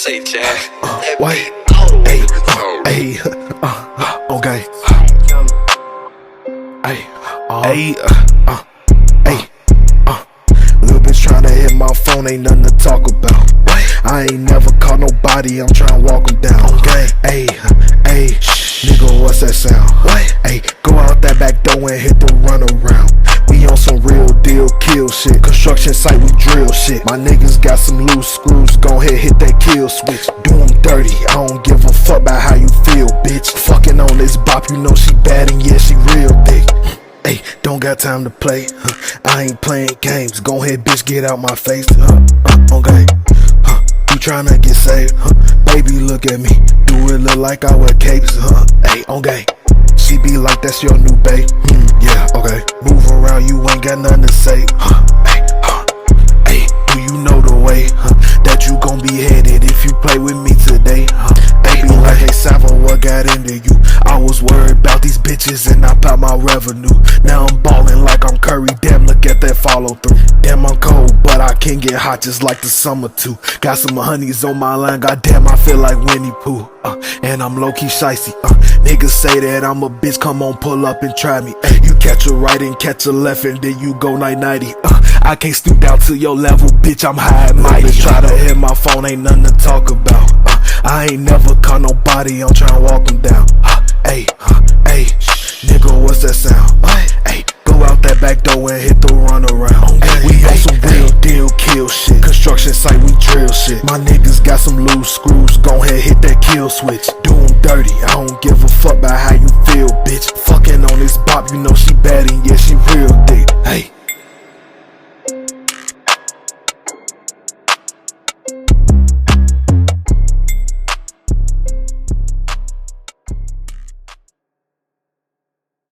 say, Chad. Wait, hey, okay. Hey, little bitch tryna hit my phone, ain't nothing to talk about. I ain't never caught nobody, I'm tryna walk him down. Hey, nigga, what's that sound? Hey, go out that back door and hit the runaround. We on some real deal kill shit. Construction site, we drill shit. My niggas got some loose screws, gon' hit that kill switch. Do 'em dirty, I don't give a fuck about how you feel, bitch. Fucking on this bop, you know she bad and yeah, she real thick. Hey, don't got time to play, I ain't playing games. Go ahead, bitch, get out my face, okay. You tryna get saved, baby, look at me. Do it look like I wear capes, hey, okay. She be like, that's your new babe, yeah, okay. Move around, you ain't got nothing to say, hey, do you know the way, that you gon' be headed if you play with me today, baby, like Ksavo, what got into you? I was worried about these bitches and I popped my revenue. Now I'm ballin' like I'm Curry, damn, look at that follow through. Damn, I'm cold, but I can get hot just like the summer too. Got some honeys on my line, goddamn, I feel like Winnie Pooh. And I'm low-key shicey, niggas say that I'm a bitch, come on, pull up and try me. You catch a right and catch a left and then you go night-nighty. I can't stoop down to your level, bitch, I'm high and mighty. Try to hit my phone, ain't nothing to talk about. I ain't never caught nobody, I'm tryna walk them down. Hey, nigga, what's that sound? Hey, go out that back door and hit the runaround. We on some real deal kill shit. Construction site, we drill shit. My niggas got some loose screws, gon' hit that kill switch. Do 'em dirty, I don't give a fuck about how you feel, bitch. Fucking on this bop, you know she bad and yeah, she real thick. Hey.